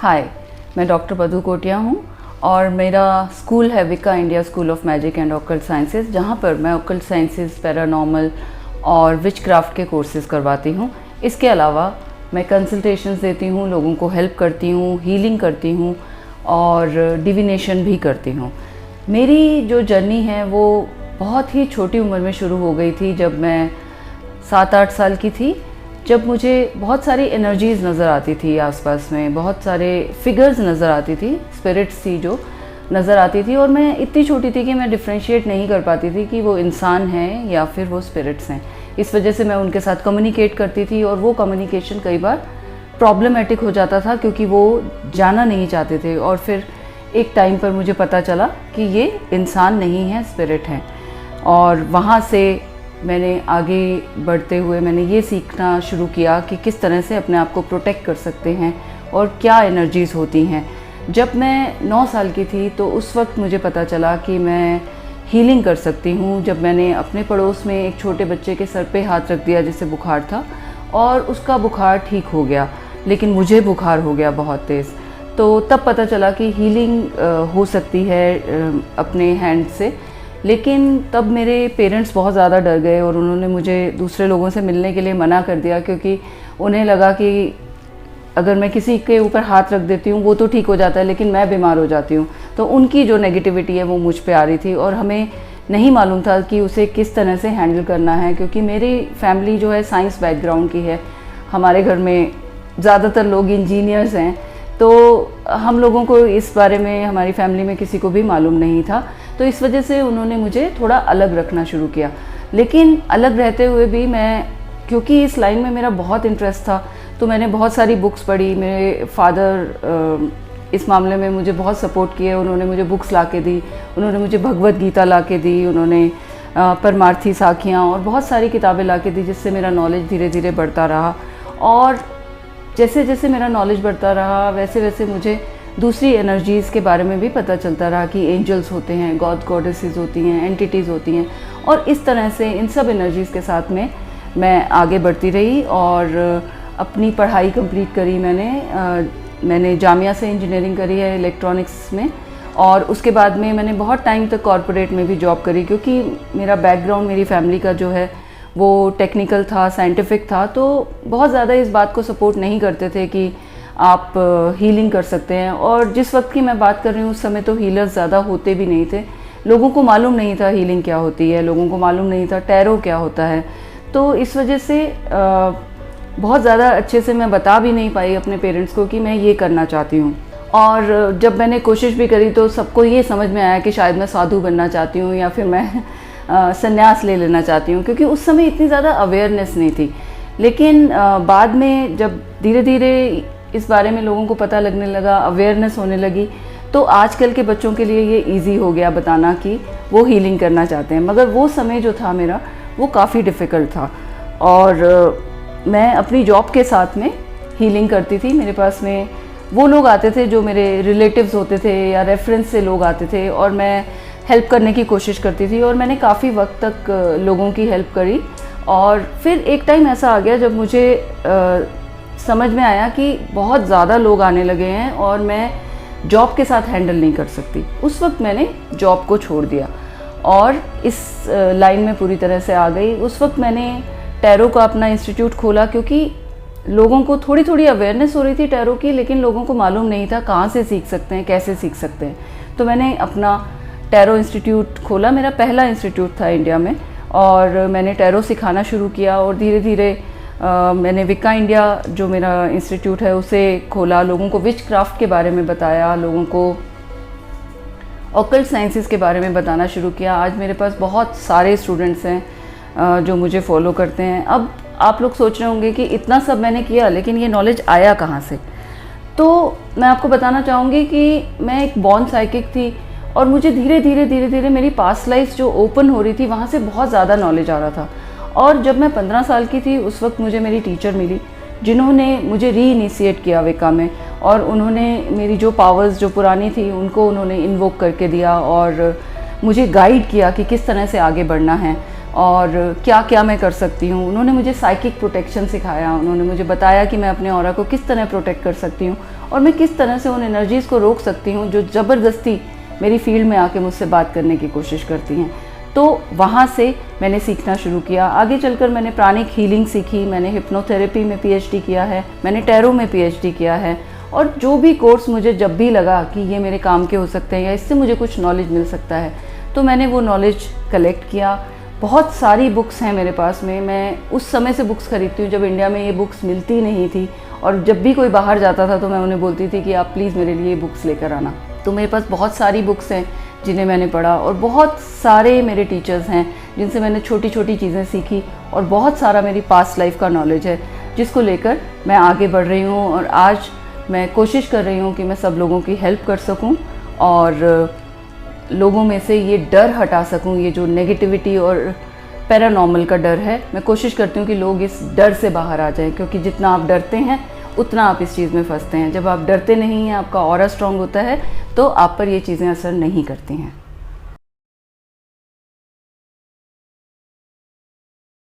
हाय, मैं डॉक्टर पदू कोटिया हूँ और मेरा स्कूल है विका India school of magic and occult sciences, जहाँ पर मैं ऑकल्ट साइंसेज, पैरानॉर्मल और विचक्राफ्ट के कोर्सेज़ करवाती हूँ। इसके अलावा मैं कंसल्टेशंस देती हूँ, लोगों को हेल्प करती हूँ, हीलिंग करती हूँ और डिविनेशन भी करती हूँ। मेरी जो जर्नी है वो बहुत ही छोटी उम्र में शुरू हो गई थी, जब मैं 7-8 साल की थी, जब मुझे बहुत सारी एनर्जीज़ नज़र आती थी आसपास में, बहुत सारे फिगर्स नज़र आती थी, स्पिरिट्स थी जो नज़र आती थी, और मैं इतनी छोटी थी कि मैं डिफ्रेंशिएट नहीं कर पाती थी कि वो इंसान हैं या फिर वो स्पिरिट्स हैं। इस वजह से मैं उनके साथ कम्युनिकेट करती थी और वो कम्युनिकेशन कई बार प्रॉब्लमेटिक हो जाता था क्योंकि वो जाना नहीं चाहते थे। और फिर एक टाइम पर मुझे पता चला कि ये इंसान नहीं है, स्पिरिट हैं। और वहाँ से मैंने आगे बढ़ते हुए मैंने ये सीखना शुरू किया कि किस तरह से अपने आप को प्रोटेक्ट कर सकते हैं और क्या एनर्जीज़ होती हैं। जब मैं 9 साल की थी तो उस वक्त मुझे पता चला कि मैं हीलिंग कर सकती हूँ। जब मैंने अपने पड़ोस में एक छोटे बच्चे के सर पे हाथ रख दिया जिसे बुखार था, और उसका बुखार ठीक हो गया, लेकिन मुझे बुखार हो गया बहुत तेज़। तो तब पता चला कि हीलिंग हो सकती है अपने हैंड से। लेकिन तब मेरे पेरेंट्स बहुत ज़्यादा डर गए और उन्होंने मुझे दूसरे लोगों से मिलने के लिए मना कर दिया, क्योंकि उन्हें लगा कि अगर मैं किसी के ऊपर हाथ रख देती हूँ वो तो ठीक हो जाता है, लेकिन मैं बीमार हो जाती हूँ। तो उनकी जो नेगेटिविटी है वो मुझ पे आ रही थी और हमें नहीं मालूम था कि उसे किस तरह से हैंडल करना है, क्योंकि मेरी फैमिली जो है साइंस बैकग्राउंड की है। हमारे घर में ज़्यादातर लोग इंजीनियर्स हैं, तो हम लोगों को इस बारे में, हमारी फैमिली में किसी को भी मालूम नहीं था। तो इस वजह से उन्होंने मुझे थोड़ा अलग रखना शुरू किया। लेकिन अलग रहते हुए भी मैं, क्योंकि इस लाइन में मेरा बहुत इंटरेस्ट था, तो मैंने बहुत सारी बुक्स पढ़ी। मेरे फादर इस मामले में मुझे बहुत सपोर्ट किए। उन्होंने मुझे बुक्स ला के दी, उन्होंने मुझे भगवद गीता ला के दी, उन्होंने परमार्थी साखियाँ और बहुत सारी किताबें ला के दी, जिससे मेरा नॉलेज धीरे धीरे बढ़ता रहा। और जैसे जैसे मेरा नॉलेज बढ़ता रहा वैसे वैसे मुझे दूसरी एनर्जीज़ के बारे में भी पता चलता रहा कि एंजल्स होते हैं, गॉड गॉडेसेस होती हैं, एंटिटीज़ होती हैं। और इस तरह से इन सब एनर्जीज़ के साथ में मैं आगे बढ़ती रही और अपनी पढ़ाई कंप्लीट करी। मैंने जामिया से इंजीनियरिंग करी है इलेक्ट्रॉनिक्स में, और उसके बाद में मैंने बहुत टाइम तक कॉरपोरेट में भी जॉब करी, क्योंकि मेरा बैकग्राउंड, मेरी फैमिली का जो है वो टेक्निकल था, साइंटिफिक था। तो बहुत ज़्यादा इस बात को सपोर्ट नहीं करते थे कि आप हीलिंग कर सकते हैं। और जिस वक्त की मैं बात कर रही हूँ उस समय तो हीलर्स ज़्यादा होते भी नहीं थे। लोगों को मालूम नहीं था हीलिंग क्या होती है, लोगों को मालूम नहीं था टैरो क्या होता है। तो इस वजह से बहुत ज़्यादा अच्छे से मैं बता भी नहीं पाई अपने पेरेंट्स को कि मैं ये करना चाहती हूँ। और जब मैंने कोशिश भी करी तो सबको ये समझ में आया कि शायद मैं साधु बनना चाहती हूँ या फिर मैं संन्यास ले लेना चाहती हूँ, क्योंकि उस समय इतनी ज़्यादा अवेयरनेस नहीं थी। लेकिन बाद में जब धीरे धीरे इस बारे में लोगों को पता लगने लगा, अवेयरनेस होने लगी, तो आजकल के बच्चों के लिए ये इजी हो गया बताना कि वो हीलिंग करना चाहते हैं। मगर वो समय जो था मेरा, वो काफ़ी डिफ़िकल्ट था। और मैं अपनी जॉब के साथ में हीलिंग करती थी। मेरे पास में वो लोग आते थे जो मेरे रिलेटिव्स होते थे या रेफरेंस से लोग आते थे, और मैं हेल्प करने की कोशिश करती थी। और मैंने काफ़ी वक्त तक लोगों की हेल्प करी। और फिर एक टाइम ऐसा आ गया जब मुझे समझ में आया कि बहुत ज़्यादा लोग आने लगे हैं और मैं जॉब के साथ हैंडल नहीं कर सकती। उस वक्त मैंने जॉब को छोड़ दिया और इस लाइन में पूरी तरह से आ गई। उस वक्त मैंने टैरो का अपना इंस्टीट्यूट खोला, क्योंकि लोगों को थोड़ी थोड़ी अवेयरनेस हो रही थी टैरो की, लेकिन लोगों को मालूम नहीं था कहाँ से सीख सकते हैं, कैसे सीख सकते हैं। तो मैंने अपना टैरो इंस्टीट्यूट खोला। मेरा पहला इंस्टीट्यूट था इंडिया में, और मैंने टैरो सिखाना शुरू किया। और धीरे धीरे मैंने विका इंडिया जो मेरा इंस्टीट्यूट है उसे खोला, लोगों को विच क्राफ्ट के बारे में बताया, लोगों को ऑकल्ट साइंसेस के बारे में बताना शुरू किया। आज मेरे पास बहुत सारे स्टूडेंट्स हैं जो मुझे फॉलो करते हैं। अब आप लोग सोच रहे होंगे कि इतना सब मैंने किया, लेकिन ये नॉलेज आया कहाँ से? तो मैं आपको बताना चाहूँगी कि मैं एक बॉर्न साइकिक थी, और मुझे धीरे धीरे मेरी पास्ट लाइफ जो ओपन हो रही थी वहाँ से बहुत ज़्यादा नॉलेज आ रहा था। और जब मैं 15 साल की थी उस वक्त मुझे मेरी टीचर मिली, जिन्होंने मुझे रीइनिशिएट किया विका में, और उन्होंने मेरी जो पावर्स जो पुरानी थी उनको उन्होंने इन्वोक करके दिया और मुझे गाइड किया कि किस तरह से आगे बढ़ना है और क्या क्या मैं कर सकती हूँ। उन्होंने मुझे साइकिक प्रोटेक्शन सिखाया, उन्होंने मुझे बताया कि मैं अपने ऑरा को किस तरह प्रोटेक्ट कर सकती हूँ और मैं किस तरह से उन एनर्जीज़ को रोक सकती हूँ जो ज़बरदस्ती मेरी फील्ड में आके मुझसे बात करने की कोशिश करती हैं। तो वहाँ से मैंने सीखना शुरू किया। आगे चलकर मैंने प्राणिक हीलिंग सीखी, मैंने हिप्नोथेरेपी में पीएचडी किया है, मैंने टैरो में पीएचडी किया है, और जो भी कोर्स मुझे जब भी लगा कि ये मेरे काम के हो सकते हैं या इससे मुझे कुछ नॉलेज मिल सकता है, तो मैंने वो नॉलेज कलेक्ट किया। बहुत सारी बुक्स हैं मेरे पास में। मैं उस समय से बुक्स खरीदती हूँ जब इंडिया में ये बुक्स मिलती नहीं थी, और जब भी कोई बाहर जाता था तो मैं उन्हें बोलती थी कि आप प्लीज़ मेरे लिए बुक्स लेकर आना। तो मेरे पास बहुत सारी बुक्स हैं जिन्हें मैंने पढ़ा, और बहुत सारे मेरे टीचर्स हैं जिनसे मैंने छोटी छोटी चीज़ें सीखी, और बहुत सारा मेरी पास्ट लाइफ का नॉलेज है जिसको लेकर मैं आगे बढ़ रही हूँ। और आज मैं कोशिश कर रही हूँ कि मैं सब लोगों की हेल्प कर सकूँ और लोगों में से ये डर हटा सकूँ, ये जो नेगेटिविटी और पैरानॉर्मल का डर है। मैं कोशिश करती हूँ कि लोग इस डर से बाहर आ जाएं, क्योंकि जितना आप डरते हैं उतना आप इस चीज़ में फंसते हैं। जब आप डरते नहीं हैं, आपका ऑरा स्ट्रॉन्ग होता है, तो आप पर ये चीज़ें असर नहीं करती हैं।